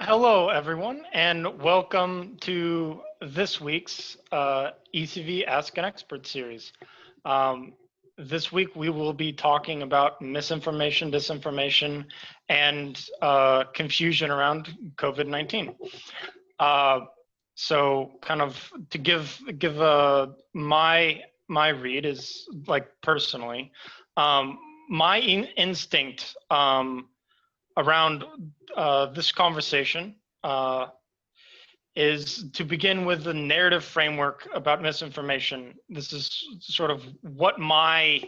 Hello, everyone, and welcome to this week's ECV Ask an Expert series. This week, we will be talking about misinformation, disinformation, and confusion around COVID-19. So, kind of to give my read is like personally, my instinct around this conversation is to begin with the narrative framework about misinformation. This is sort of what my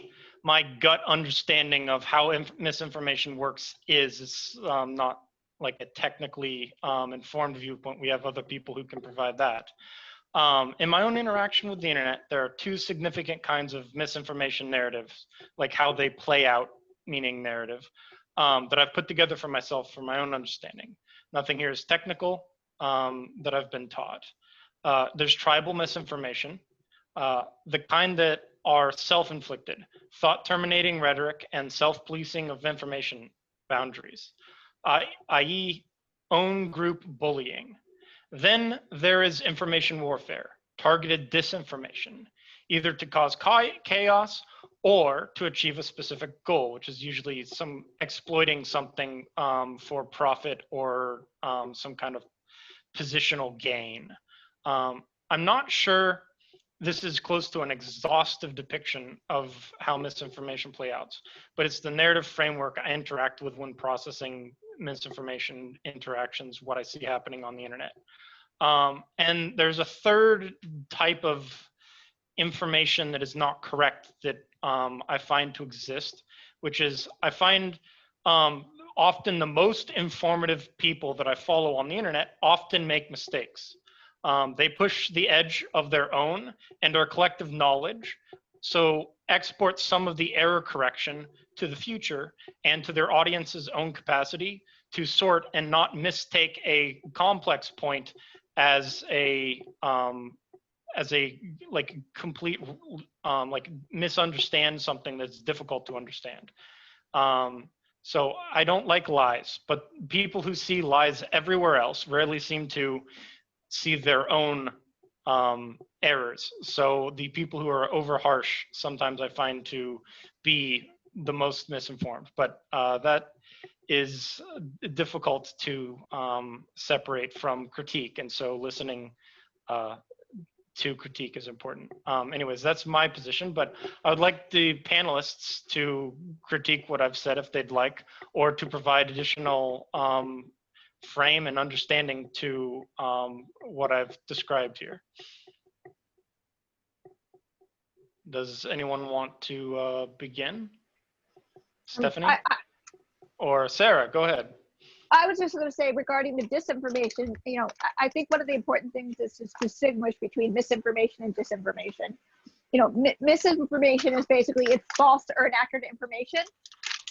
gut understanding of how misinformation works is. It's not like a technically informed viewpoint. We have other people who can provide that. In my own interaction with the internet, there are two significant kinds of misinformation narratives, like how they play out, meaning narrative, that I've put together for myself for my own understanding. Nothing here is technical that I've been taught. There's tribal misinformation, the kind that are self-inflicted, thought-terminating rhetoric and self-policing of information boundaries, i.e. own group bullying. Then there is information warfare, targeted disinformation, either to cause chaos or to achieve a specific goal, which is usually some exploiting something for profit or some kind of positional gain. I'm not sure this is close to an exhaustive depiction of how misinformation play out, but it's the narrative framework I interact with when processing misinformation interactions, what I see happening on the internet. And there's a third type of information that is not correct that I find to exist, which is I find often the most informative people that I follow on the internet often make mistakes. They push the edge of their own and our collective knowledge, so export some of the error correction to the future and to their audience's own capacity to sort and not mistake a complex point as a like complete like misunderstand something that's difficult to understand. So I don't like lies, but people who see lies everywhere else rarely seem to see their own errors. So the people who are over harsh sometimes I find to be the most misinformed, but that is difficult to separate from critique, and so listening to critique is important. Anyways, that's my position, but I would like the panelists to critique what I've said if they'd like, or to provide additional frame and understanding to what I've described here. Does anyone want to begin? Stephanie? Or Sarah, go ahead. I was just going to say regarding the disinformation, I think one of the important things is to distinguish between misinformation and disinformation. Misinformation is basically it's false or inaccurate information,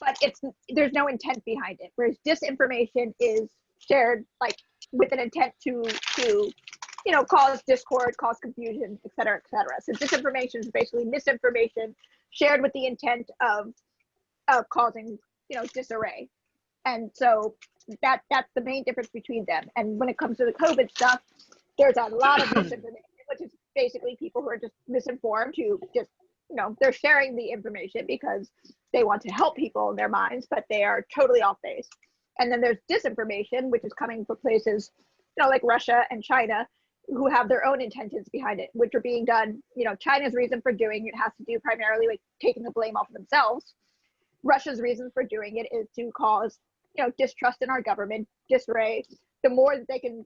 but there's no intent behind it. Whereas disinformation is shared like with an intent to cause discord, cause confusion, et cetera, et cetera. So disinformation is basically misinformation shared with the intent of causing disarray. And so that's the main difference between them. And when it comes to the COVID stuff, there's a lot of misinformation, which is basically people who are just misinformed, who just, they're sharing the information because they want to help people in their minds, but they are totally off base. And then there's disinformation, which is coming from places, like Russia and China, who have their own intentions behind it, which are being done. China's reason for doing it has to do primarily with taking the blame off of themselves. Russia's reason for doing it is to cause distrust in our government, disarray. The more that they can,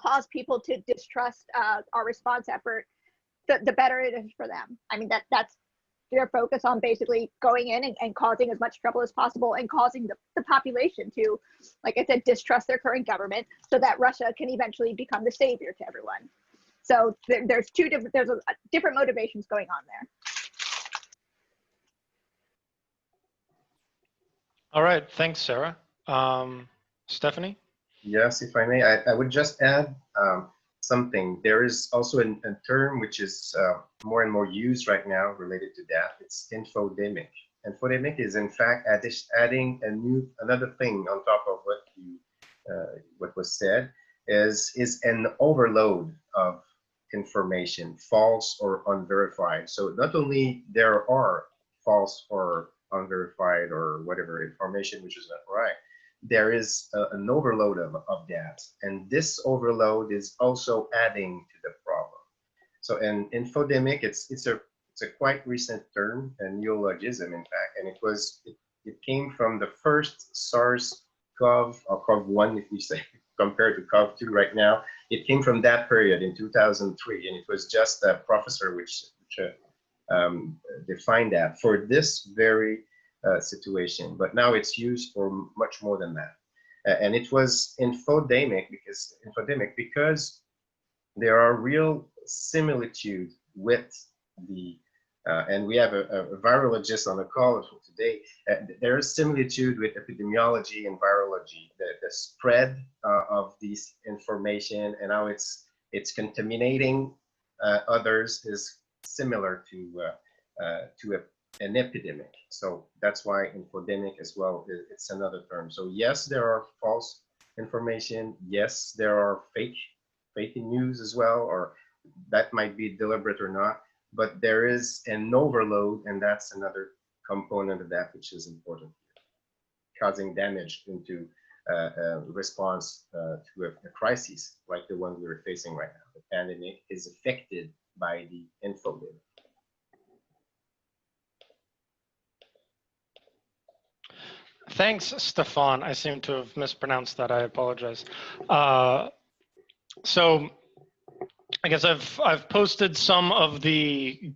cause people to distrust our response effort, the better it is for them. I mean, that's their focus on basically going in and causing as much trouble as possible and causing the population to, like I said, distrust their current government so that Russia can eventually become the savior to everyone. So there's different motivations going on there. All right, thanks, Sarah. Stephanie? Yes, if I may, I would just add something. There is also a term which is more and more used right now related to that. It's infodemic. Infodemic is in fact adding another thing on top of what you what was said, is an overload of information, false or unverified. So not only there are false or unverified or whatever information which is not right, there is an overload of that. And this overload is also adding to the problem. So an infodemic, it's a quite recent term, a neologism in fact, and it came from the first SARS-CoV or CoV-1, if we say, compared to CoV-2 right now. It came from that period in 2003, and it was just a professor which defined that for this very situation. But now it's used for much more than that. And it was infodemic because there are real similitude with the and we have a virologist on the call today. There is similitude with epidemiology and virology, the spread of this information and how it's contaminating others is similar to an epidemic. So that's why infodemic as well, it's another term. So yes, there are false information. Yes, there are fake news as well, or that might be deliberate or not, but there is an overload, and that's another component of that which is important, causing damage into response to a crisis like the one we're facing right now. The pandemic is affected by the infodemic. Thanks, Stefan. I seem to have mispronounced that. I apologize. So I guess I've posted some of the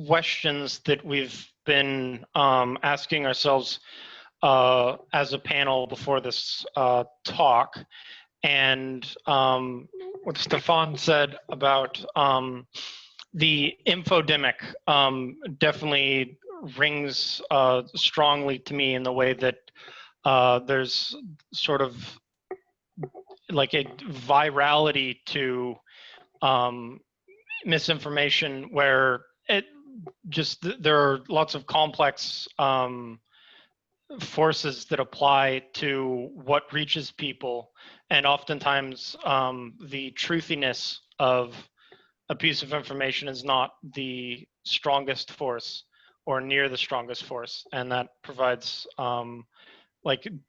questions that we've been asking ourselves as a panel before this talk, and what Stefan said about the infodemic definitely rings strongly to me in the way that there's sort of like a virality to misinformation where there are lots of complex forces that apply to what reaches people, and oftentimes the truthiness of a piece of information is not the strongest force or near the strongest force, and that provides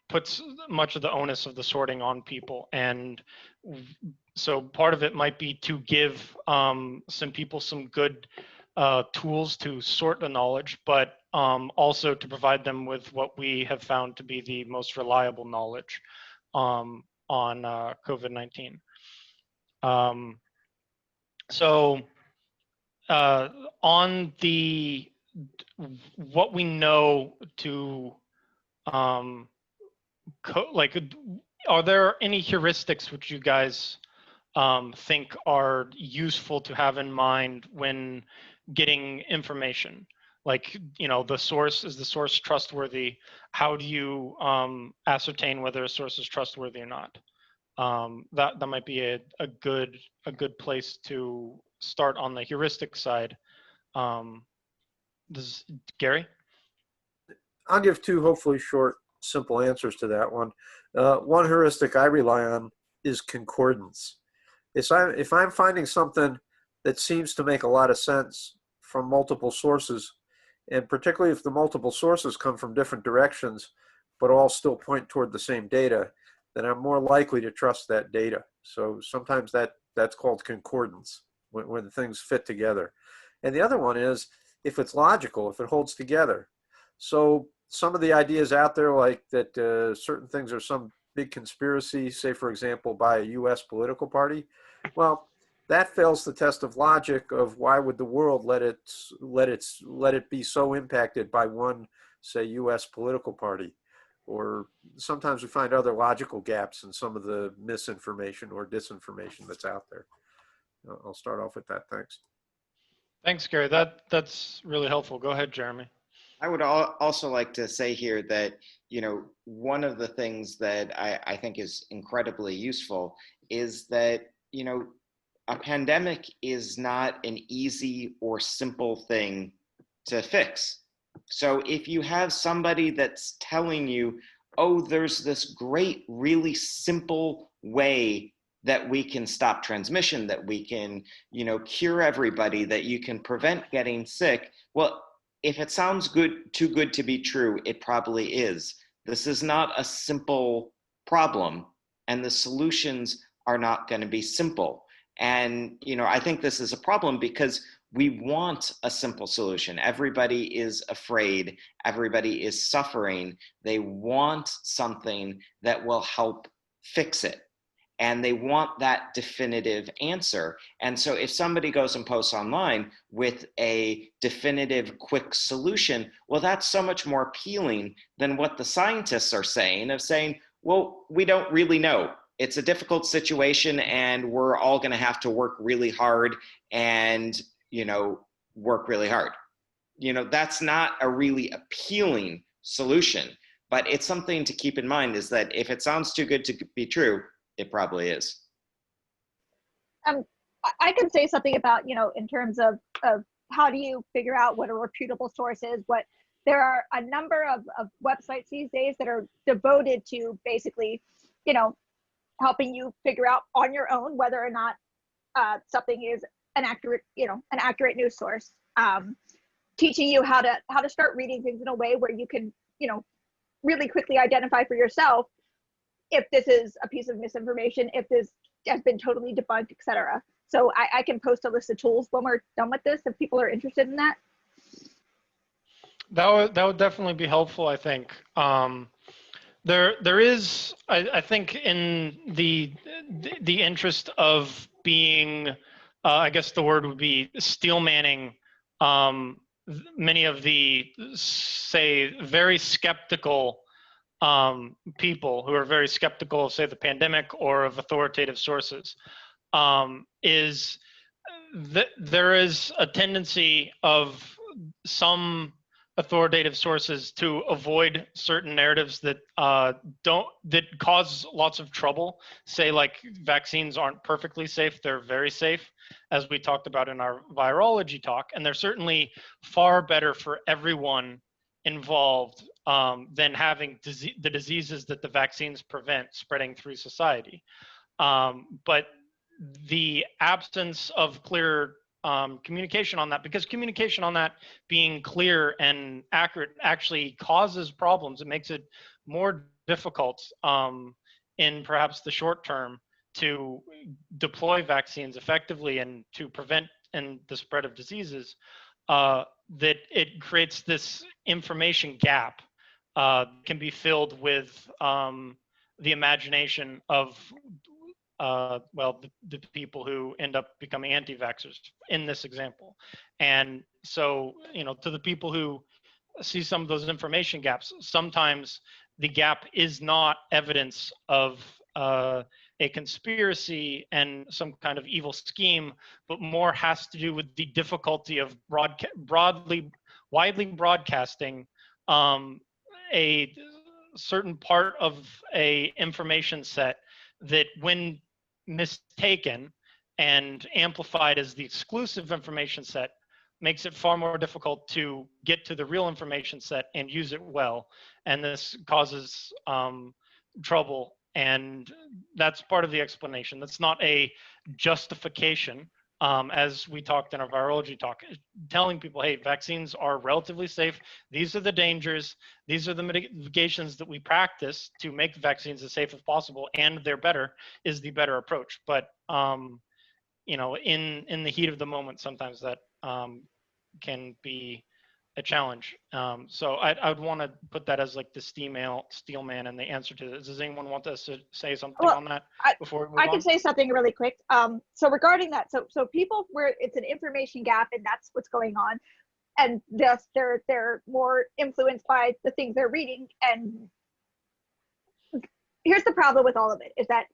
puts much of the onus of the sorting on people. And so part of it might be to give some people some good tools to sort the knowledge, but also to provide them with what we have found to be the most reliable knowledge on COVID-19. So on the what we know to are there any heuristics which you guys think are useful to have in mind when getting information? Like, the source, is the source trustworthy? How do you ascertain whether a source is trustworthy or not? That might be a good place to start on the heuristic side. Gary? I'll give two hopefully short, simple answers to that one. One heuristic I rely on is concordance. If I'm finding something that seems to make a lot of sense from multiple sources, and particularly if the multiple sources come from different directions, but all still point toward the same data, then I'm more likely to trust that data. So sometimes that's called concordance, when things fit together. And the other one is if it's logical, if it holds together. So some of the ideas out there, like that certain things are some big conspiracy, say for example by a US political party, well, that fails the test of logic of why would the world let it be so impacted by one, say, US political party. Or sometimes we find other logical gaps in some of the misinformation or disinformation that's out there. I'll start off with that. Thanks. Thanks, Gary. That's really helpful. Go ahead, Jeremy. I would also like to say here that, one of the things that I think is incredibly useful is that, a pandemic is not an easy or simple thing to fix. So if you have somebody that's telling you, oh, there's this great, really simple way that we can stop transmission, that we can, you know, cure everybody, that you can prevent getting sick. Well, if it sounds good, too good to be true, it probably is. This is not a simple problem, and the solutions are not going to be simple. And, you know, I think this is a problem because we want a simple solution. Everybody is afraid. Everybody is suffering. They want something that will help fix it. And they want that definitive answer. And so if somebody goes and posts online with a definitive, quick solution, well, that's so much more appealing than what the scientists are saying, of saying, well, we don't really know. It's a difficult situation, and we're all going to have to work really hard and, you know, work really hard. You know, that's not a really appealing solution, but it's something to keep in mind, is that if it sounds too good to be true, it probably is. I can say something about, you know, in terms of how do you figure out what a reputable source is. There are a number of websites these days that are devoted to basically, you know, helping you figure out on your own whether or not something is an accurate news source. Teaching you how to start reading things in a way where you can, you know, really quickly identify for yourself if this is a piece of misinformation, if this has been totally debunked, etc. So I can post a list of tools when we're done with this if people are interested in that. That would definitely be helpful, I think. There is, I think, in the interest of being, I guess the word would be steel manning, many of the, say, very skeptical people who are very skeptical of, say, the pandemic or of authoritative sources, is that there is a tendency of some authoritative sources to avoid certain narratives that that cause lots of trouble. Say, like, vaccines aren't perfectly safe; they're very safe, as we talked about in our virology talk, and they're certainly far better for everyone involved than having the diseases that the vaccines prevent spreading through society. But the absence of clear communication on that, because communication on that being clear and accurate actually causes problems. It makes it more difficult in perhaps the short term to deploy vaccines effectively and to prevent the spread of diseases, that it creates this information gap can be filled with the imagination of the people who end up becoming anti-vaxxers in this example. And so, you know, to the people who see some of those information gaps, sometimes the gap is not evidence of a conspiracy and some kind of evil scheme, but more has to do with the difficulty of widely broadcasting a certain part of a information set that, when mistaken and amplified as the exclusive information set, makes it far more difficult to get to the real information set and use it well. And this causes trouble. And that's part of the explanation. That's not a justification, as we talked in our virology talk, telling people, hey, vaccines are relatively safe. These are the dangers. These are the mitigations that we practice to make vaccines as safe as possible, and they're better, is the better approach. But, you know, in the heat of the moment, sometimes that can be a challenge. So I would want to put that as like the steel man and the answer to this. Does anyone want us to say something on that before we move on? I can say something really quick. So regarding that, so people where it's an information gap and that's what's going on, and thus they're more influenced by the things they're reading. And here's the problem with all of it, is that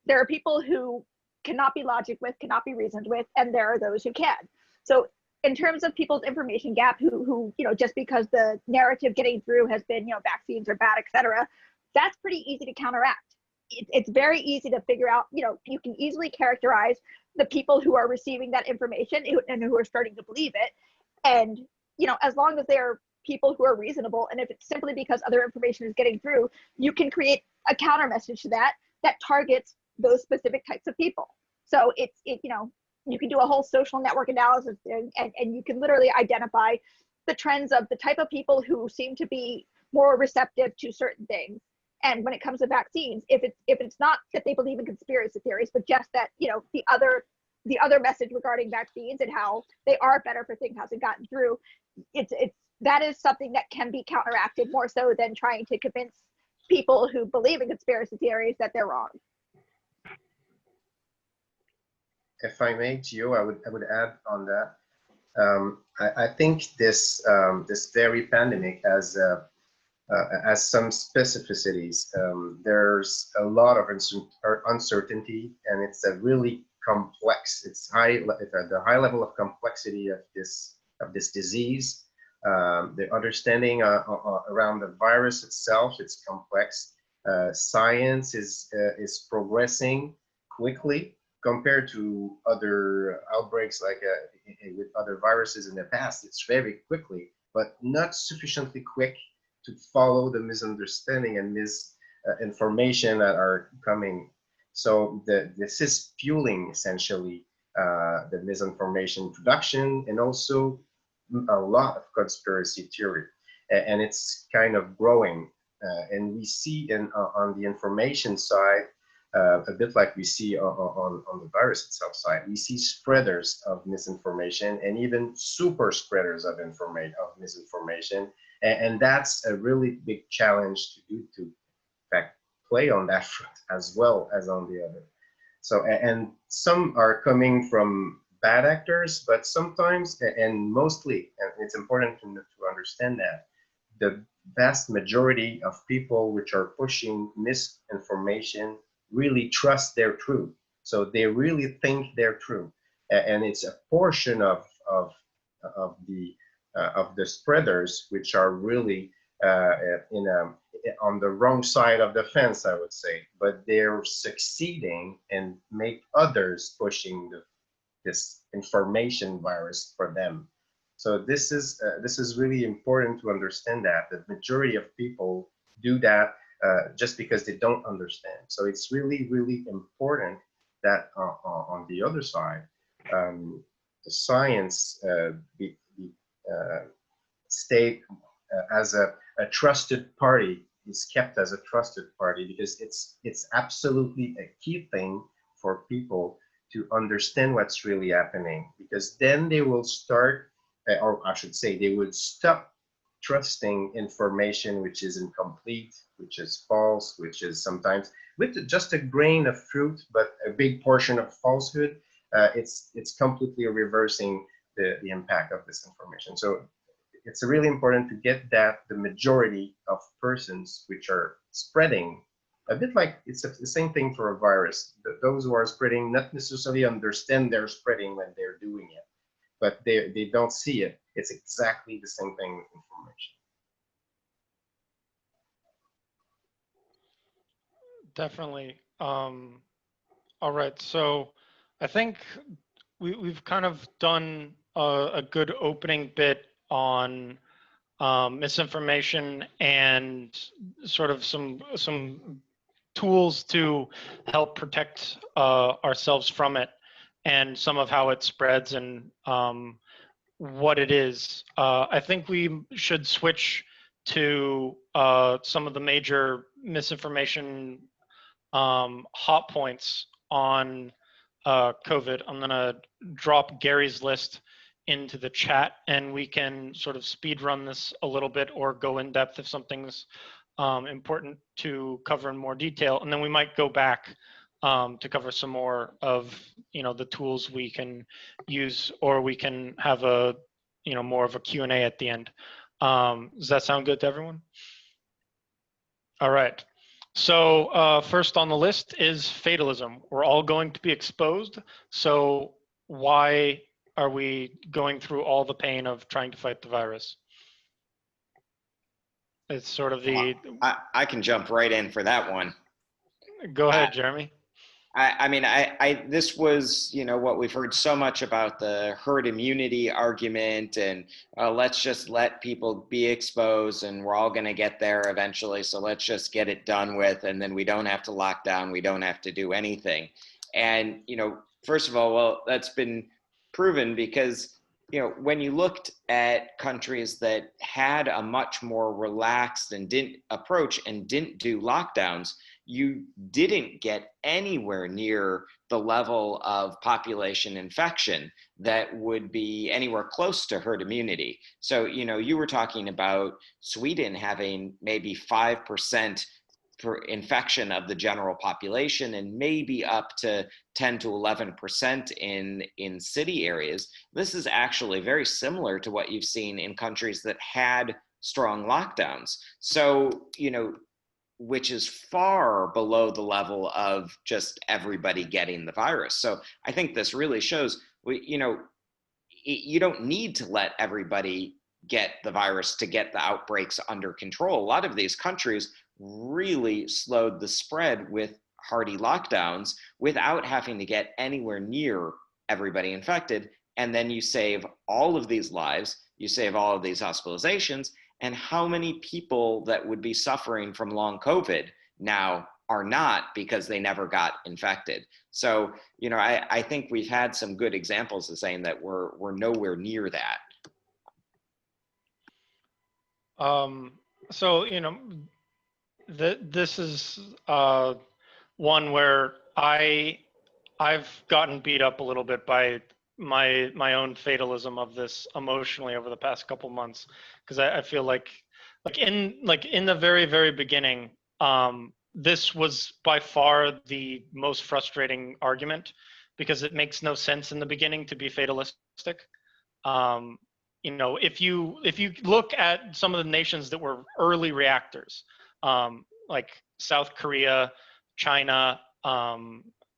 there are people who cannot be logic with, cannot be reasoned with, and there are those who can. So in terms of people's information gap, who you know, just because the narrative getting through has been, you know, vaccines are bad, etc., that's pretty easy to counteract. It's very easy to figure out, you know, you can easily characterize the people who are receiving that information and who are starting to believe it. And, you know, as long as they're people who are reasonable. And if it's simply because other information is getting through, you can create a counter message to that targets those specific types of people. So you can do a whole social network analysis and you can literally identify the trends of the type of people who seem to be more receptive to certain things. And when it comes to vaccines, if it's not that they believe in conspiracy theories, but just that, the other message regarding vaccines and how they are better for things hasn't gotten through, that is something that can be counteracted more so than trying to convince people who believe in conspiracy theories that they're wrong. If I may, Gio, I would add on that. I think this very pandemic has some specificities. There's a lot of uncertainty, and it's a really complex. It's the high level of complexity of this disease. The understanding around the virus itself, it's complex. Science is progressing quickly compared to other outbreaks like with other viruses in the past. It's very quickly, but not sufficiently quick to follow the misunderstanding and misinformation that are coming. So this is fueling essentially the misinformation production and also a lot of conspiracy theory, and it's kind of growing. And we see on the information side, a bit like we see on the virus itself side, we see spreaders of misinformation and even super spreaders of misinformation, and that's a really big challenge to do, to in fact play on that front as well as on the other. So, and some are coming from bad actors, but sometimes and mostly, and it's important to understand that the vast majority of people which are pushing misinformation really trust they're true. So they really think they're true, and it's a portion of the spreaders which are really on the wrong side of the fence, I would say, but they're succeeding and make others pushing this information virus for them. So this is really important to understand that the majority of people do that just because they don't understand. So it's really, really important that on the other side, the science stay as a trusted party, is kept as a trusted party, because it's absolutely a key thing for people to understand what's really happening, because then they will start, or I should say, they would stop trusting information which is incomplete, which is false, which is sometimes with just a grain of truth, but a big portion of falsehood. It's completely reversing the impact of this information. So it's really important to get that the majority of persons which are spreading, a bit like it's the same thing for a virus. Those who are spreading not necessarily understand they're spreading when they're doing it, but they don't see it. It's exactly the same thing with information. Definitely. All right, so I think we've kind of done a good opening bit on misinformation and sort of some tools to help protect ourselves from it, and some of how it spreads and what it is. I think we should switch to some of the major misinformation hot points on COVID. I'm gonna drop Gary's list into the chat, and we can sort of speed run this a little bit or go in depth if something's important to cover in more detail, and then we might go back to cover some more of the tools we can use, or we can have a more of a Q&A at the end. Does that sound good to everyone? All right. So first on the list is fatalism. We're all going to be exposed. So why are we going through all the pain of trying to fight the virus? It's sort of the... I can jump right in for that one. Go ahead, Jeremy. This was, what we've heard so much about, the herd immunity argument, and let's just let people be exposed and we're all going to get there eventually. So let's just get it done with. And then we don't have to lock down. We don't have to do anything. And, first of all, well, that's been proven because, when you looked at countries that had a much more relaxed and didn't do lockdowns, you didn't get anywhere near the level of population infection that would be anywhere close to herd immunity. So, you were talking about Sweden having maybe 5% per infection of the general population and maybe up to 10 to 11% in city areas. This is actually very similar to what you've seen in countries that had strong lockdowns. So, which is far below the level of just everybody getting the virus. So I think this really shows, you don't need to let everybody get the virus to get the outbreaks under control. A lot of these countries really slowed the spread with hardy lockdowns without having to get anywhere near everybody infected. And then you save all of these lives, you save all of these hospitalizations, and how many people that would be suffering from long COVID now are not because they never got infected. So, I think we've had some good examples of saying that we're nowhere near that. So, this is one where I've gotten beat up a little bit by my own fatalism of this emotionally over the past couple months, because I feel like in the very, very beginning, this was by far the most frustrating argument, because it makes no sense in the beginning to be fatalistic. If you look at some of the nations that were early reactors, like South Korea, China,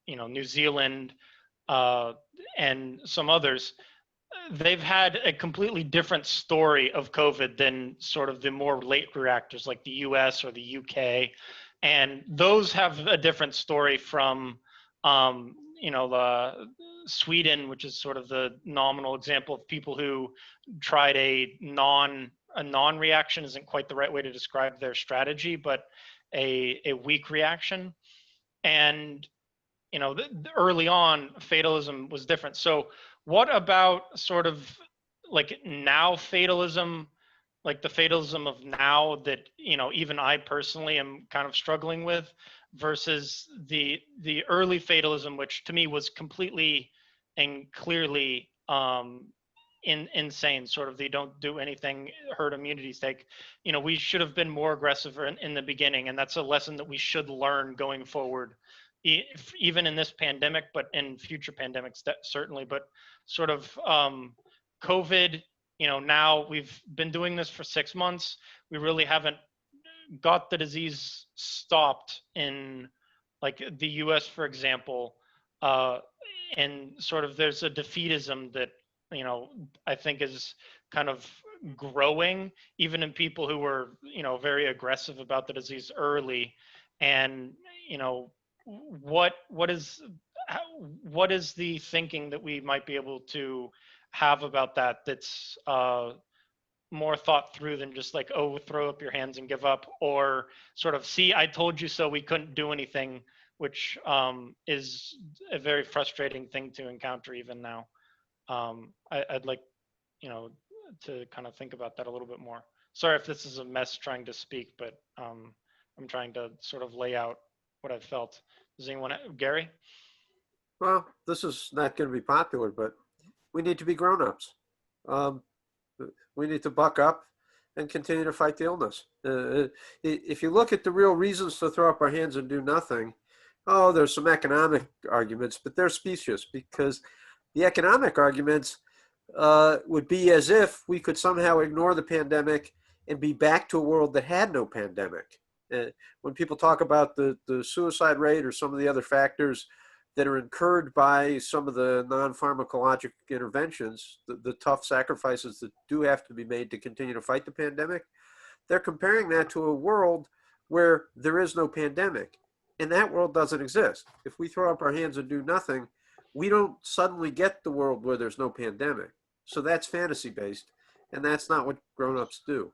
New Zealand, and some others, they've had a completely different story of COVID than sort of the more late reactors like the US or the UK. And those have a different story from, the Sweden, which is sort of the nominal example of people who tried a non-reaction isn't quite the right way to describe their strategy, but a weak reaction. And early on, fatalism was different. So what about sort of like now fatalism, like the fatalism of now that, even I personally am kind of struggling with, versus the early fatalism, which to me was completely and clearly insane, sort of, they don't do anything, herd immunity sake. We should have been more aggressive in the beginning, and that's a lesson that we should learn going forward, even in this pandemic, but in future pandemics, certainly. But sort of COVID, now we've been doing this for 6 months. We really haven't got the disease stopped in like the US, for example. And sort of there's a defeatism that, I think is kind of growing, even in people who were, very aggressive about the disease early. And, what is the thinking that we might be able to have about that that's more thought through than just like, oh, throw up your hands and give up, or sort of, see, I told you so, we couldn't do anything, which is a very frustrating thing to encounter even now. I'd like, to kind of think about that a little bit more. Sorry if this is a mess trying to speak, but I'm trying to sort of lay out what I've felt. Does anyone, Gary? Well, this is not going to be popular, but we need to be grown-ups. We need to buck up and continue to fight the illness. If you look at the real reasons to throw up our hands and do nothing, there's some economic arguments, but they're specious, because the economic arguments would be as if we could somehow ignore the pandemic and be back to a world that had no pandemic. When people talk about the suicide rate or some of the other factors that are incurred by some of the non-pharmacologic interventions, the tough sacrifices that do have to be made to continue to fight the pandemic, they're comparing that to a world where there is no pandemic. And that world doesn't exist. If we throw up our hands and do nothing, we don't suddenly get the world where there's no pandemic. So that's fantasy based, and that's not what grown-ups do.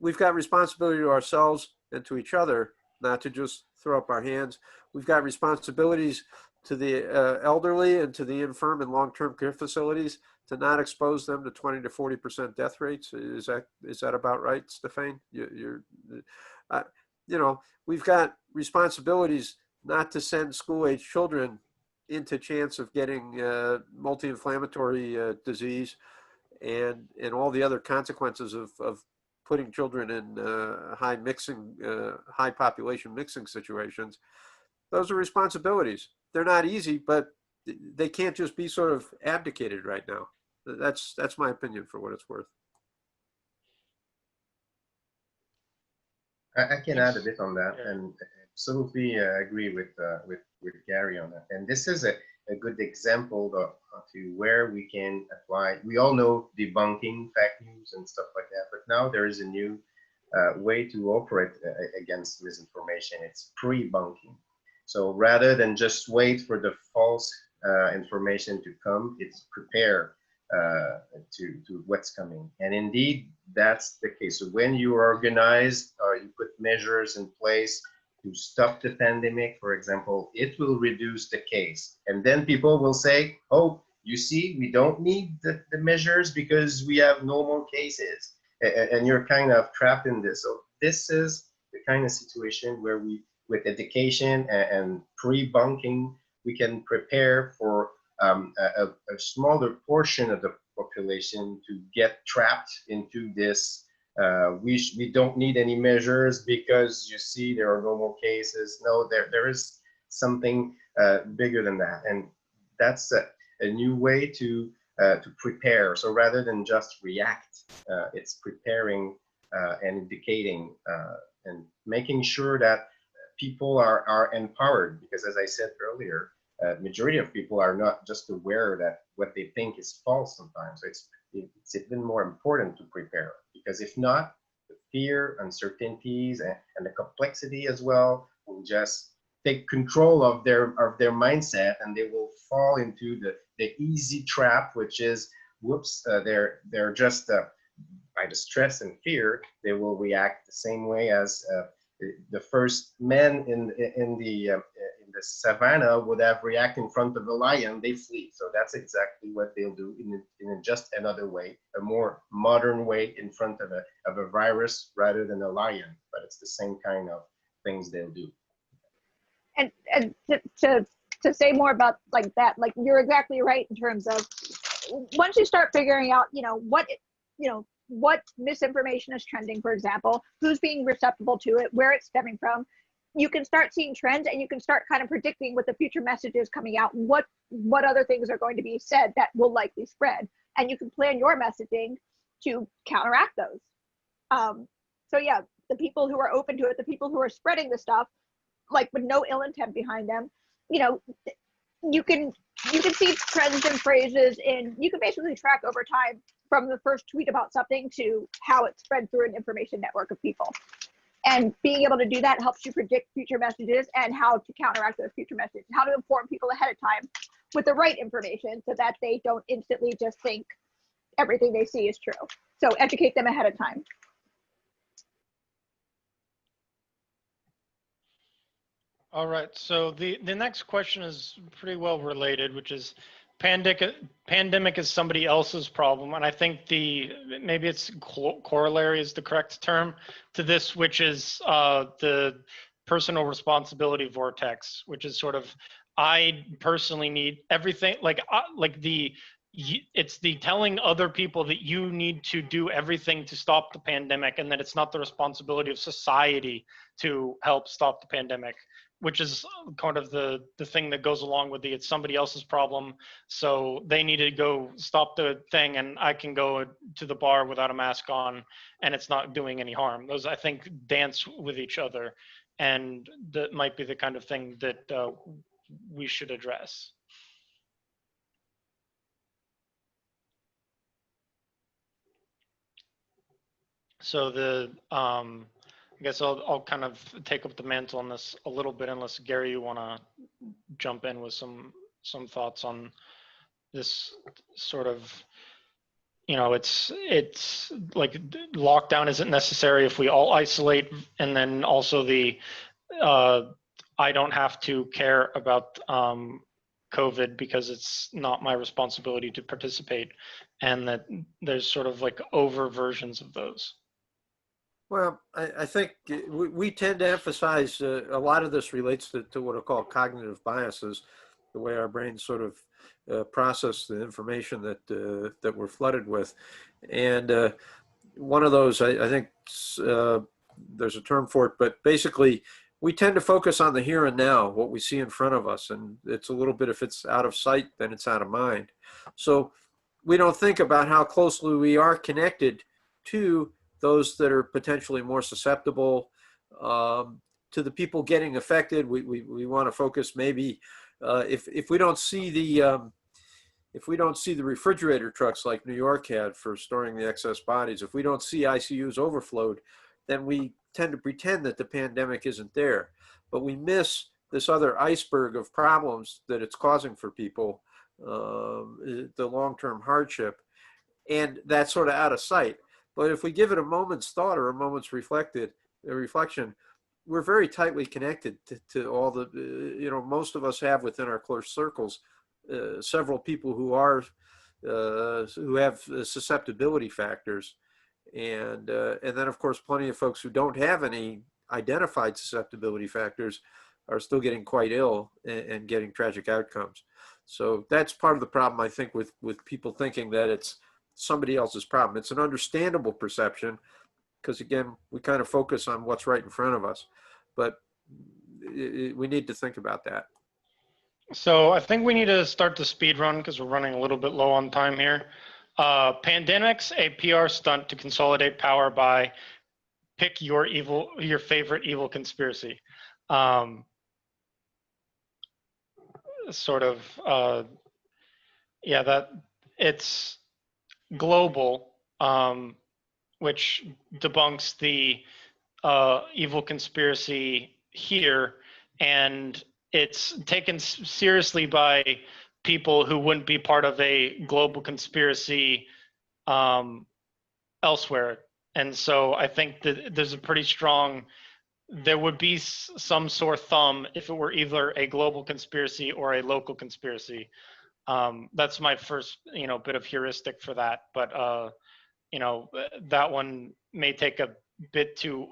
We've got responsibility to ourselves and to each other, not to just throw up our hands. We've got responsibilities to the elderly and to the infirm and long-term care facilities to not expose them to 20 to 40% death rates. Is that about right, Stefan? We've got responsibilities not to send school-age children into chance of getting multi-inflammatory disease and all the other consequences of putting children in high population mixing situations. Those are responsibilities. They're not easy, but they can't just be sort of abdicated right now. That's my opinion, for what it's worth. I can add a bit on that, and absolutely agree with Gary on that. And this is a good example to where we can apply. We all know debunking fake news and stuff like that, but now there is a new way to operate against misinformation. It's pre-bunking. So rather than just wait for the false information to come, it's prepare to what's coming. And indeed, that's the case. So when you organize or you put measures in place to stop the pandemic, for example, it will reduce the case. And then people will say, oh, you see, we don't need the measures because we have no more cases. And you're kind of trapped in this. So this is the kind of situation where we, with education and pre-bunking, we can prepare for a smaller portion of the population to get trapped into this. We don't need any measures because you see there are no more cases. No, there is something bigger than that, and that's a new way to prepare. So rather than just react, it's preparing and indicating and making sure that people are empowered, because as I said earlier, majority of people are not just aware that what they think is false sometimes. So it's even more important to prepare, because if not, the fear, uncertainties, and the complexity as well will just take control of their mindset, and they will fall into the easy trap, which is, whoops, they're just by the stress and fear, they will react the same way as the first men in the savannah would have reacted in front of a lion. They flee. So that's exactly what they'll do in just another way, a more modern way, in front of a virus rather than a lion. But it's the same kind of things they'll do. And to say more about like that, like you're exactly right in terms of once you start figuring out, what misinformation is trending, for example, who's being receptive to it, where it's stemming from, you can start seeing trends, and you can start kind of predicting what the future messages coming out, what other things are going to be said that will likely spread, and you can plan your messaging to counteract those. So yeah, the people who are open to it, the people who are spreading the stuff, like with no ill intent behind them, you can see trends and phrases, and you can basically track over time from the first tweet about something to how it spread through an information network of people. And being able to do that helps you predict future messages and how to counteract those future messages, how to inform people ahead of time with the right information so that they don't instantly just think everything they see is true. So educate them ahead of time. All right, so the next question is pretty well related, which is pandemic is somebody else's problem, and I think maybe it's corollary is the correct term to this, which is the personal responsibility vortex, which is sort of, I personally need everything, it's the telling other people that you need to do everything to stop the pandemic, and that it's not the responsibility of society to help stop the pandemic, which is kind of the thing that goes along with it's somebody else's problem, so they need to go stop the thing, and I can go to the bar without a mask on, and it's not doing any harm. Those, I think, dance with each other, and that might be the kind of thing that we should address. So I guess I'll kind of take up the mantle on this a little bit, unless Gary, you want to jump in with some thoughts on this sort of, it's like lockdown isn't necessary if we all isolate, and then also the I don't have to care about COVID because it's not my responsibility to participate, and that there's sort of like over versions of those. Well, I think we tend to emphasize a lot of this relates to what are called cognitive biases, the way our brains sort of process the information that we're flooded with. And one of those, I think there's a term for it, but basically we tend to focus on the here and now, what we see in front of us. And it's a little bit, if it's out of sight, then it's out of mind. So we don't think about how closely we are connected to those that are potentially more susceptible, to the people getting affected. We want to focus maybe if we don't see the refrigerator trucks like New York had for storing the excess bodies, if we don't see ICUs overflowed, then we tend to pretend that the pandemic isn't there. But we miss this other iceberg of problems that it's causing for people, the long-term hardship, and that's sort of out of sight. But if we give it a moment's thought or a moment's reflection, we're very tightly connected to all the, most of us have within our close circles several people who have susceptibility factors, and then of course plenty of folks who don't have any identified susceptibility factors are still getting quite ill and getting tragic outcomes. So that's part of the problem, I think, with people thinking that it's somebody else's problem. It's an understandable perception because, again, we kind of focus on what's right in front of us, but we need to think about that. So I think we need to start the speed run because we're running a little bit low on time here. Pandemics, a PR stunt to consolidate power by pick your favorite evil conspiracy. That it's global, which debunks the evil conspiracy here, and it's taken seriously by people who wouldn't be part of a global conspiracy elsewhere. And so I think that there's a pretty strong, there would be some sore thumb if it were either a global conspiracy or a local conspiracy. That's my first, bit of heuristic for that. But, that one may take a bit to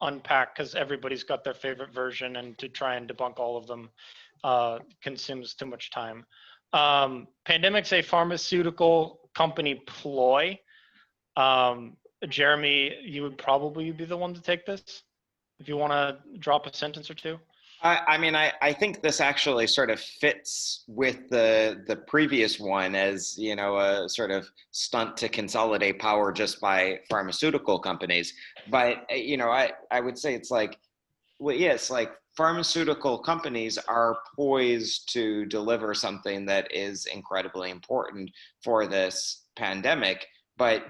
unpack because everybody's got their favorite version, and to try and debunk all of them consumes too much time. Pandemic's a pharmaceutical company ploy. Jeremy, you would probably be the one to take this if you want to drop a sentence or two. I think this actually sort of fits with the previous one as, a sort of stunt to consolidate power just by pharmaceutical companies. But, I would say it's like, well, yes, like pharmaceutical companies are poised to deliver something that is incredibly important for this pandemic. But,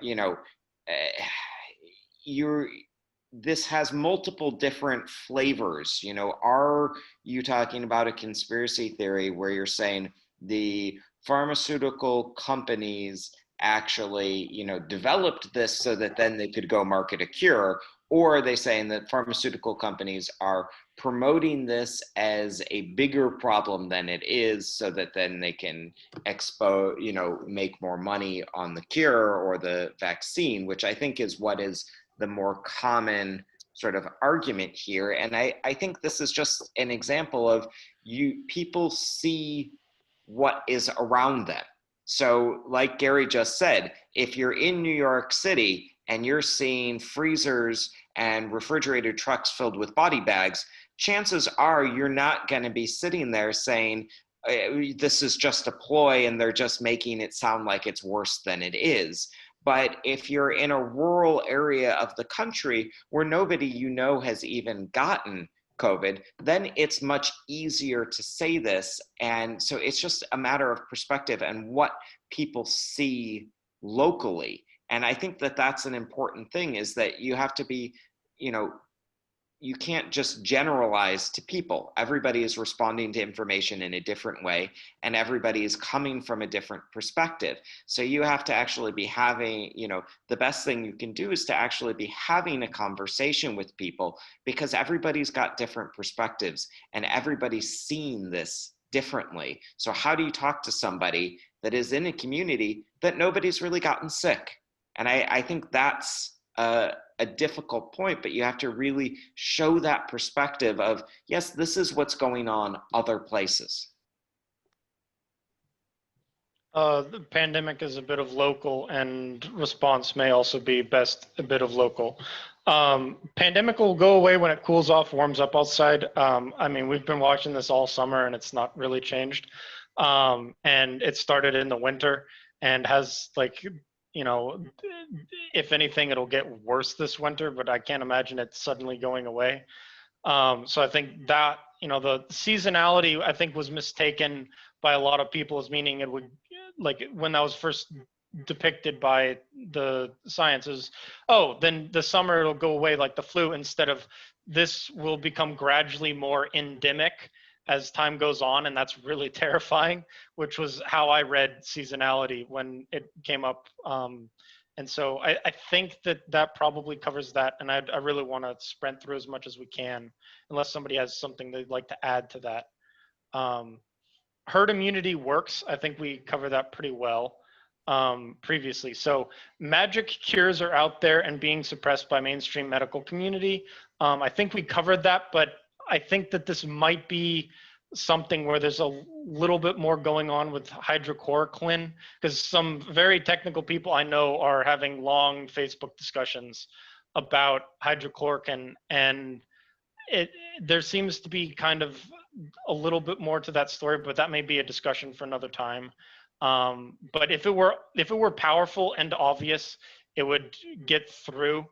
this has multiple different flavors. Are you talking about a conspiracy theory where you're saying the pharmaceutical companies actually, developed this so that then they could go market a cure? Or are they saying that pharmaceutical companies are promoting this as a bigger problem than it is so that then they can make more money on the cure or the vaccine, which I think is what is the more common sort of argument here. And I think this is just an example of people see what is around them. So like Gary just said, if you're in New York City and you're seeing freezers and refrigerated trucks filled with body bags, chances are you're not going to be sitting there saying, this is just a ploy and they're just making it sound like it's worse than it is. But if you're in a rural area of the country where nobody has even gotten COVID, then it's much easier to say this. And so it's just a matter of perspective and what people see locally. And I think that that's an important thing, is that you have to be, you can't just generalize to people. Everybody is responding to information in a different way, and everybody is coming from a different perspective. So you have to actually be having, the best thing you can do is to actually be having a conversation with people, because everybody's got different perspectives and everybody's seeing this differently. So how do you talk to somebody that is in a community that nobody's really gotten sick? And I think that's a difficult point, but you have to really show that perspective of, yes, this is what's going on other places. The pandemic is a bit of local, and response may also be best a bit of local. Pandemic will go away when it cools off, warms up outside. I mean, we've been watching this all summer and it's not really changed. And it started in the winter and has, like, if anything, it'll get worse this winter, but I can't imagine it suddenly going away. So I think that, the seasonality, I think, was mistaken by a lot of people as meaning it would, like, when that was first depicted by the sciences, oh, then the summer it'll go away like the flu, instead of this will become gradually more endemic as time goes on, and that's really terrifying, which was how I read seasonality when it came up. And so I think that probably covers that, and I really want to sprint through as much as we can, unless somebody has something they'd like to add to that. Herd immunity works. I think we covered that pretty well previously. So magic cures are out there and being suppressed by mainstream medical community. I think we covered that, but I think that this might be something where there's a little bit more going on with hydrochloroquine, because some very technical people I know are having long Facebook discussions about hydrochloroquine, and there seems to be kind of a little bit more to that story, but that may be a discussion for another time. But if it were powerful and obvious, it would get through.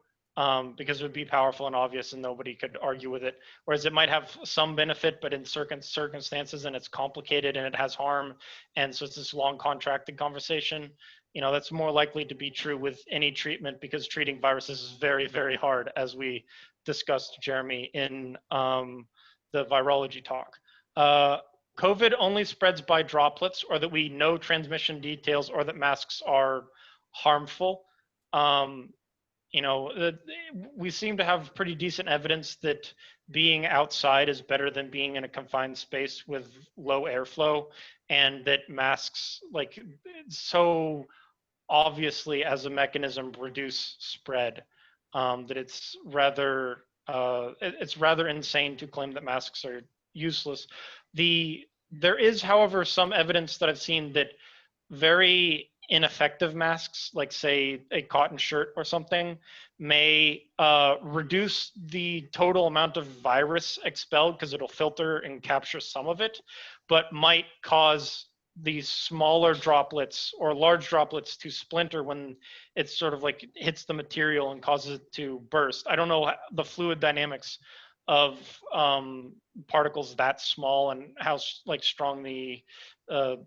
Because it would be powerful and obvious and nobody could argue with it. Whereas it might have some benefit, but in certain circumstances, and it's complicated and it has harm. And so it's this long contracted conversation. That's more likely to be true with any treatment, because treating viruses is very, very hard, as we discussed, Jeremy, in the virology talk. COVID only spreads by droplets, or that we know transmission details, or that masks are harmful. We seem to have pretty decent evidence that being outside is better than being in a confined space with low airflow, and that masks, like, so obviously as a mechanism reduce spread, that it's rather insane to claim that masks are useless. There is, however, some evidence that I've seen that very ineffective masks, like say a cotton shirt or something, may reduce the total amount of virus expelled, because it'll filter and capture some of it, but might cause these smaller droplets or large droplets to splinter when it sort of like hits the material and causes it to burst. I don't know the fluid dynamics of particles that small and how strong the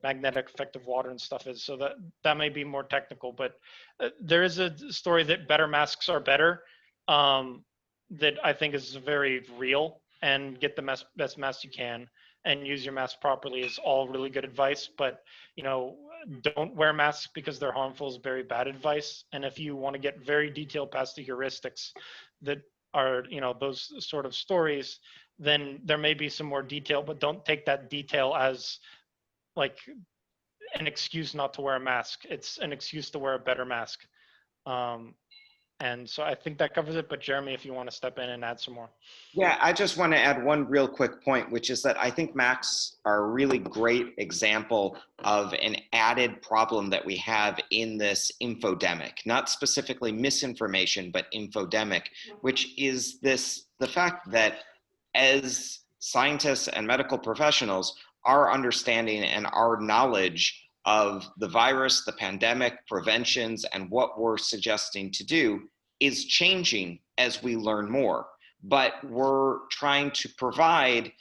magnetic effect of water and stuff is. So that may be more technical, but there is a story that better masks are better, that I think is very real, and get the best mask you can and use your mask properly is all really good advice. But don't wear masks because they're harmful is very bad advice. And if you want to get very detailed past the heuristics that are those sort of stories, then there may be some more detail, but don't take that detail as like an excuse not to wear a mask. It's an excuse to wear a better mask. And so I think that covers it, but Jeremy, if you want to step in and add some more. Yeah, I just want to add one real quick point, which is that I think masks are a really great example of an added problem that we have in this infodemic, not specifically misinformation, but infodemic, which is the fact that as scientists and medical professionals, our understanding and our knowledge of the virus, the pandemic, preventions, and what we're suggesting to do is changing as we learn more. But we're trying to provide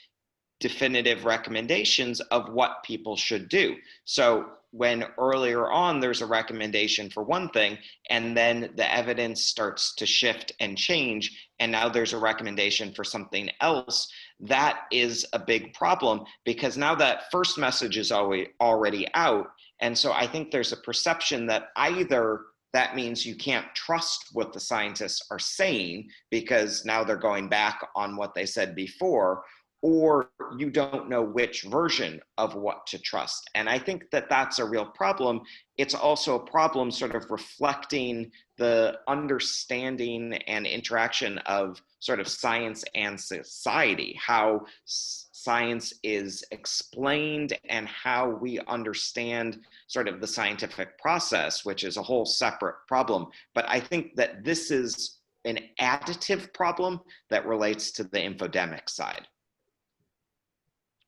definitive recommendations of what people should do. So when earlier on there's a recommendation for one thing, and then the evidence starts to shift and change, and now there's a recommendation for something else, that is a big problem, because now that first message is already out. And so I think there's a perception that either that means you can't trust what the scientists are saying because now they're going back on what they said before, or you don't know which version of what to trust. And I think that that's a real problem. It's also a problem sort of reflecting the understanding and interaction of sort of science and society, how science is explained and how we understand sort of the scientific process, which is a whole separate problem. But I think that this is an additive problem that relates to the infodemic side.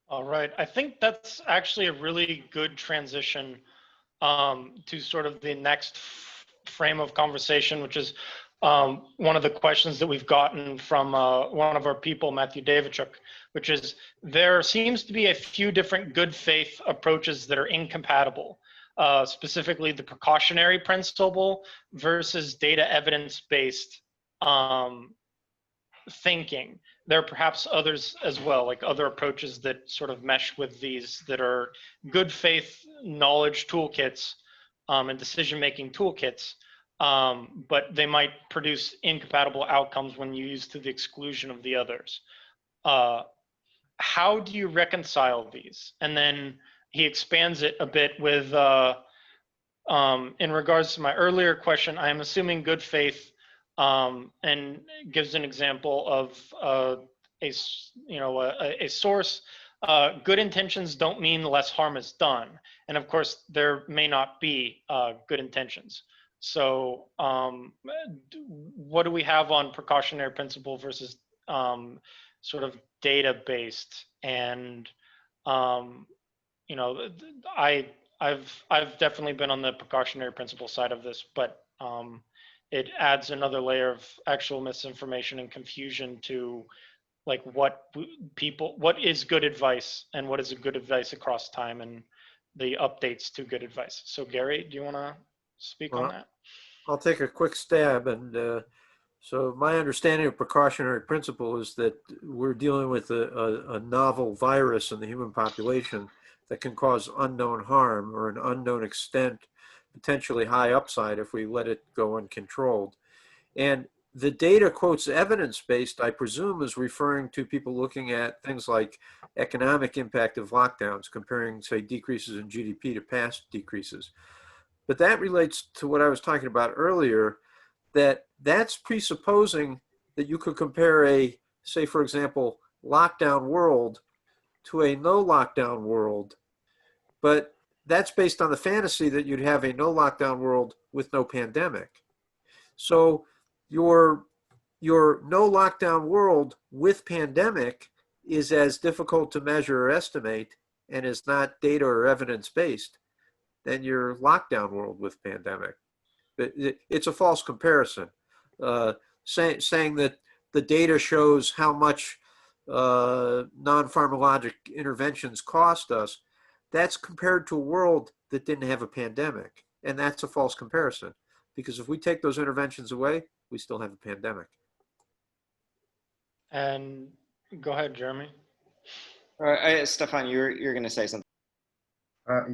All right, I think that's actually a really good transition to sort of the next frame of conversation, which is one of the questions that we've gotten from one of our people, Matthew Davidchuk, which is there seems to be a few different good faith approaches that are incompatible, specifically the precautionary principle versus data evidence-based thinking. There are perhaps others as well, like other approaches that sort of mesh with these that are good faith knowledge toolkits and decision-making toolkits, but they might produce incompatible outcomes when used to the exclusion of the others. How do you reconcile these? And then he expands it a bit with, in regards to my earlier question, I am assuming good faith, and gives an example of a source. Good intentions don't mean less harm is done, and of course there may not be good intentions. So what do we have on precautionary principle versus sort of data based? And I've definitely been on the precautionary principle side of this, but it adds another layer of actual misinformation and confusion to like what is good advice and what is a good advice across time and the updates to good advice. So Gary, do you want to speak on that? I'll take a quick stab. And so my understanding of precautionary principle is that we're dealing with a novel virus in the human population that can cause unknown harm or an unknown extent, potentially high upside if we let it go uncontrolled. And the data quotes evidence-based, I presume, is referring to people looking at things like economic impact of lockdowns, comparing, say, decreases in GDP to past decreases. But that relates to what I was talking about earlier, that's presupposing that you could compare a, say, for example, lockdown world to a no lockdown world. But that's based on the fantasy that you'd have a no lockdown world with no pandemic. So your no lockdown world with pandemic is as difficult to measure or estimate and is not data or evidence based than your lockdown world with pandemic. It's a false comparison. Saying that the data shows how much non-pharmacologic interventions cost us, that's compared to a world that didn't have a pandemic. And that's a false comparison, because if we take those interventions away, we still have a pandemic. And go ahead, Jeremy. Stefan, you're going to say something.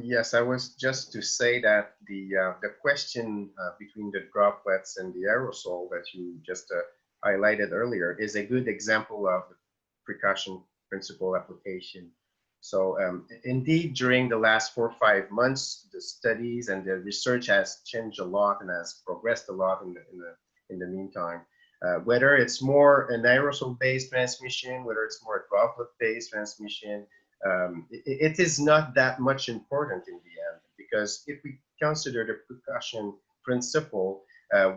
Yes, I was just to say that the question between the droplets and the aerosol that you just highlighted earlier is a good example of the precaution principle application. So indeed, during the last 4 or 5 months, the studies and the research has changed a lot and has progressed a lot in the meantime. Whether it's more an aerosol-based transmission, whether it's more a droplet-based transmission, it is not that much important in the end, because if we consider the precaution principle,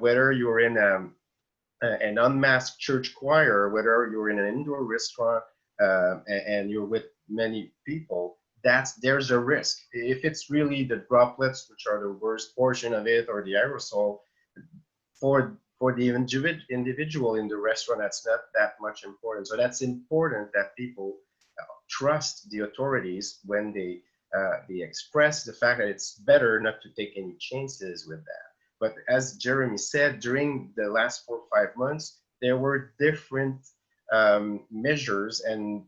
whether you're in an unmasked church choir, whether you're in an indoor restaurant and you're with many people, there's a risk. If it's really the droplets, which are the worst portion of it, or the aerosol, for the individual in the restaurant, that's not that much important. So that's important that people trust the authorities when they express the fact that it's better not to take any chances with that. But as Jeremy said, during the last 4 or 5 months, there were different measures and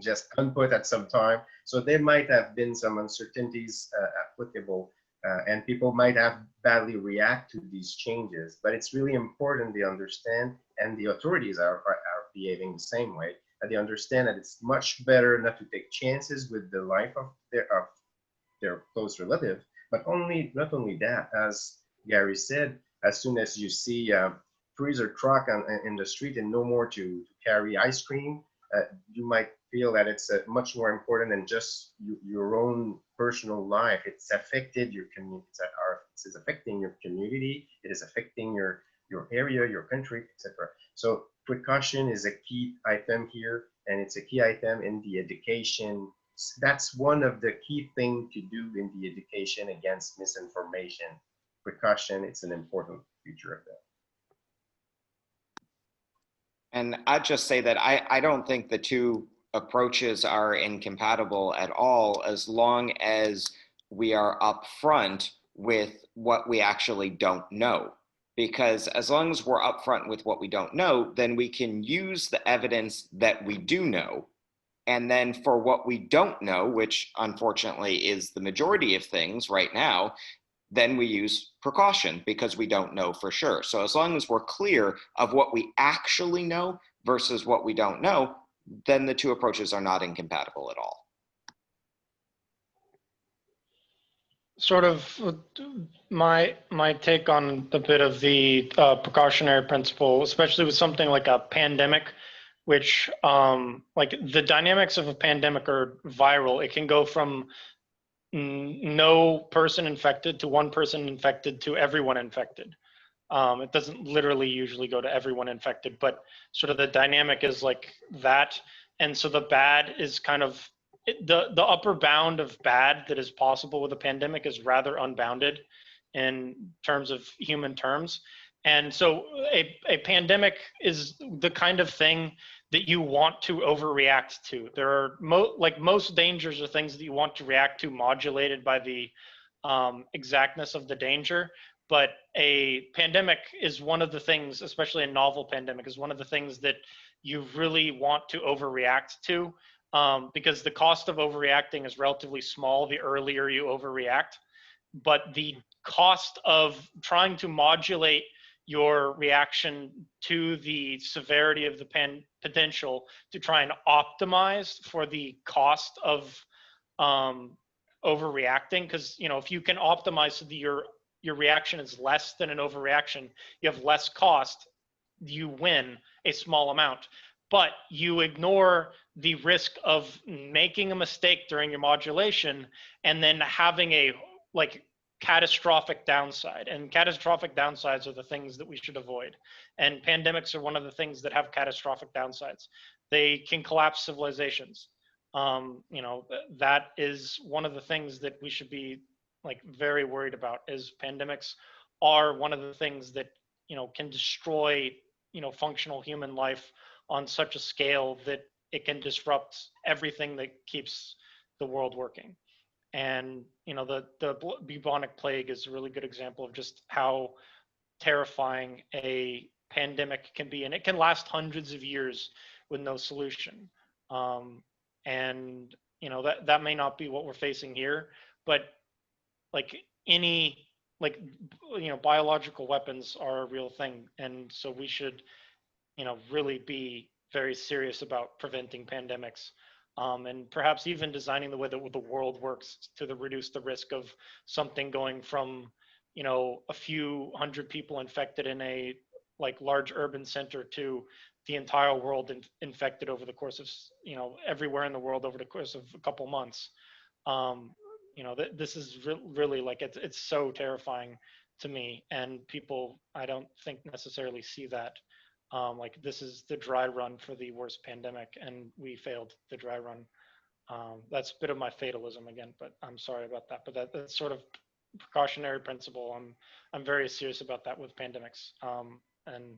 just unput at some time. So there might have been some uncertainties applicable, and people might have badly react to these changes. But it's really important they understand, and the authorities are behaving the same way, that they understand that it's much better not to take chances with the life of their close relative. But not only that, as Gary said, as soon as you see freezer truck in the street and no more to carry ice cream, you might feel that it's much more important than just your own personal life. It's affected your community. It's affecting your community. It is affecting your area, your country, etc. So precaution is a key item here, and it's a key item in the education. That's one of the key things to do in the education against misinformation. Precaution, it's an important feature of that. And I'd just say that I don't think the two approaches are incompatible at all, as long as we are upfront with what we actually don't know. Because as long as we're upfront with what we don't know, then we can use the evidence that we do know. And then for what we don't know, which unfortunately is the majority of things right now, then we use precaution because we don't know for sure. So as long as we're clear of what we actually know versus what we don't know, then the two approaches are not incompatible at all. Sort of my take on a bit of the precautionary principle, especially with something like a pandemic, which like the dynamics of a pandemic are viral. It can go from no person infected to one person infected to everyone infected. It doesn't literally usually go to everyone infected, but sort of the dynamic is like that. And so the bad is kind of, the upper bound of bad that is possible with a pandemic is rather unbounded in terms of human terms. And so a pandemic is the kind of thing that you want to overreact to. There are like most dangers are things that you want to react to, modulated by the exactness of the danger. But a pandemic is one of the things, especially a novel pandemic, is one of the things that you really want to overreact to, because the cost of overreacting is relatively small the earlier you overreact. But the cost of trying to modulate your reaction to the severity of the potential to try and optimize for the cost of overreacting, because if you can optimize so that your reaction is less than an overreaction, you have less cost, you win a small amount. But you ignore the risk of making a mistake during your modulation and then having a catastrophic downside. And catastrophic downsides are the things that we should avoid. And pandemics are one of the things that have catastrophic downsides. They can collapse civilizations. That is one of the things that we should be very worried about, is pandemics are one of the things that can destroy functional human life on such a scale that it can disrupt everything that keeps the world working. And the bubonic plague is a really good example of just how terrifying a pandemic can be, and it can last hundreds of years with no solution. And that may not be what we're facing here, but biological weapons are a real thing, and so we should really be very serious about preventing pandemics, and perhaps even designing the way that the world works to reduce the risk of something going from a few hundred people infected in a large urban center to the entire world infected over the course of everywhere in the world over the course of a couple months. This is really it's so terrifying to me, and people I don't think necessarily see that. This is the dry run for the worst pandemic, and we failed the dry run. That's a bit of my fatalism again, but I'm sorry about that. But that's sort of precautionary principle. I'm very serious about that with pandemics, and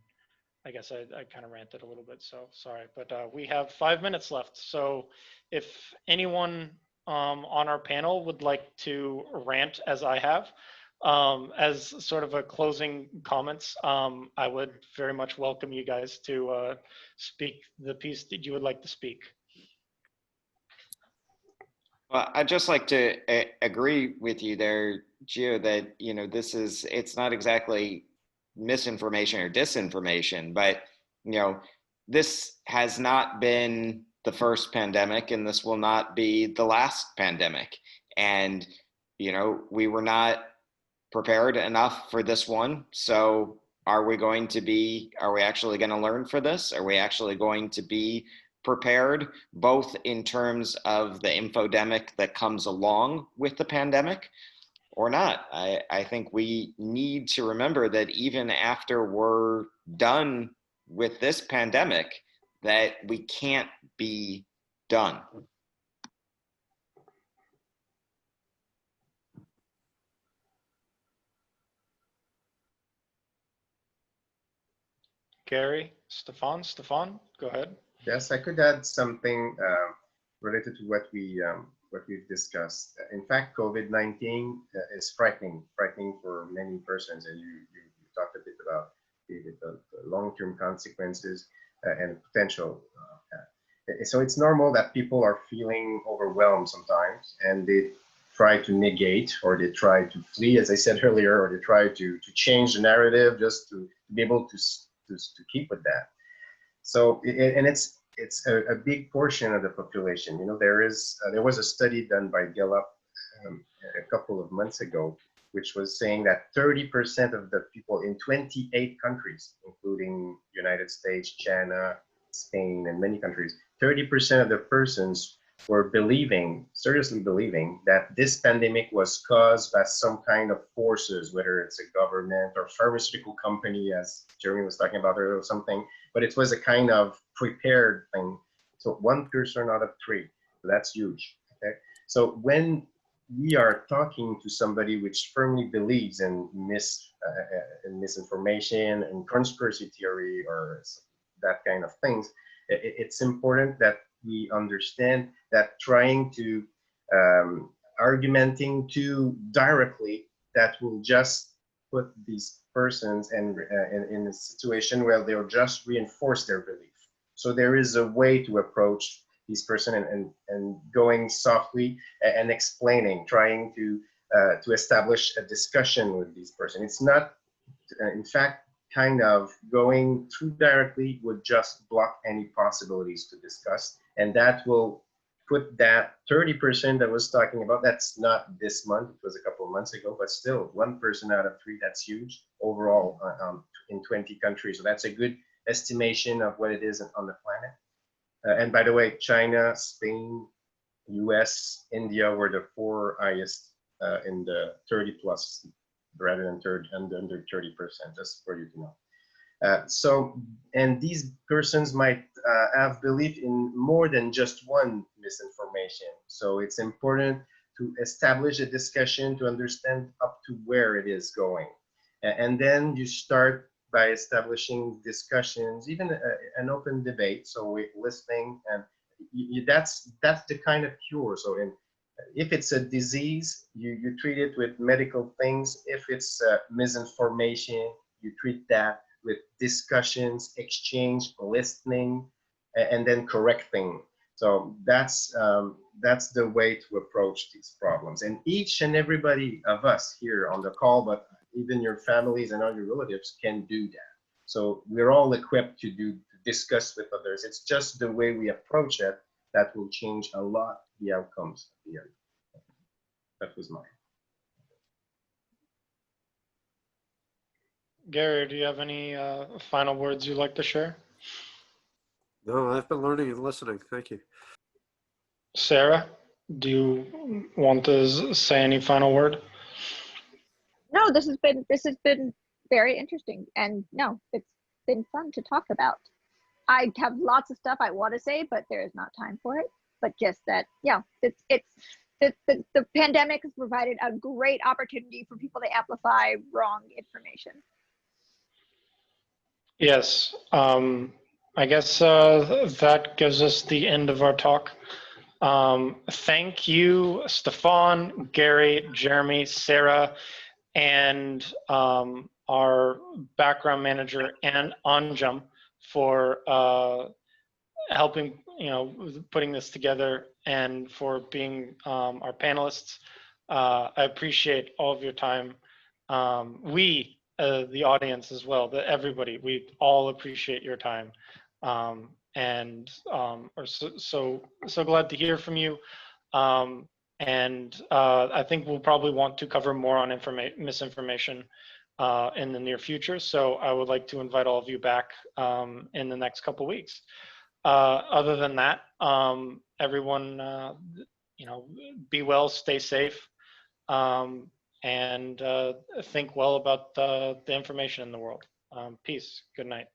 I guess I kind of ranted a little bit, so sorry. But we have 5 minutes left. So if anyone on our panel would like to rant as I have, as sort of a closing comments, I would very much welcome you guys to speak the piece that you would like to speak. Well, I'd just like to agree with you there, Gio, that, you know, it's not exactly misinformation or disinformation, but, you know, this has not been the first pandemic, and this will not be the last pandemic. And, you know, we were not prepared enough for this one. So are we actually going to learn for this? Are we actually going to be prepared, both in terms of the infodemic that comes along with the pandemic or not? I think we need to remember that even after we're done with this pandemic, that we can't be done. Gary, Stefan, go ahead. Yes, I could add something related to what we've discussed. In fact, COVID-19 is frightening for many persons, and you talked a bit about the long-term consequences and potential. So it's normal that people are feeling overwhelmed sometimes, and they try to negate, or they try to flee, as I said earlier, or they try to change the narrative just to be able to keep with that. So, and it's a big portion of the population. You know, there was a study done by Gallup a couple of months ago, which was saying that 30% of the people in 28 countries, including United States, China, Spain, and many countries, 30% of the persons were seriously believing that this pandemic was caused by some kind of forces, whether it's a government or pharmaceutical company, as Jeremy was talking about earlier, or something, but it was a kind of prepared thing. So 1% out of 3, so that's huge. Okay, so when we are talking to somebody which firmly believes in misinformation and conspiracy theory or that kind of things, it's important that we understand that trying to argumenting too directly, that will just put these persons in a situation where they'll just reinforce their belief. So there is a way to approach this person and going softly and explaining, trying to establish a discussion with this person. It's not, in fact, kind of going too directly would just block any possibilities to discuss, and that will put that 30% that was talking about, that's not this month, it was a couple of months ago, but still 1% out of 3, that's huge overall in 20 countries. So that's a good estimation of what it is on the planet. And by the way, China, Spain, US, India were the 4 highest in the 30 plus rather than under 30%, just for you to know. So, and these persons might have belief in more than just one misinformation. So it's important to establish a discussion to understand up to where it is going. And then you start by establishing discussions, even an open debate. So we're listening, and that's the kind of cure. So if it's a disease, you treat it with medical things. If it's misinformation, you treat that with discussions, exchange, listening, and then correcting. So that's the way to approach these problems. And each and everybody of us here on the call, but even your families and all your relatives can do that. So we're all equipped to discuss with others. It's just the way we approach it that will change a lot the outcomes at the end. That was mine. Gary, do you have any final words you'd like to share? No, I've been learning and listening. Thank you. Sarah, do you want to say any final word? No, this has been very interesting, and no, it's been fun to talk about. I have lots of stuff I want to say, but there is not time for it. But just that, yeah, the pandemic has provided a great opportunity for people to amplify wrong information. Yes. I guess that gives us the end of our talk. Thank you, Stefan, Gary, Jeremy, Sarah, and our background manager, and Anjum, for helping, putting this together, and for being our panelists. I appreciate all of your time. We, the audience as well, everybody, we all appreciate your time. And are so glad to hear from you. And I think we'll probably want to cover more on misinformation in the near future. So I would like to invite all of you back in the next couple weeks. Other than that, everyone, be well, stay safe, and think well about the information in the world. Peace. Good night.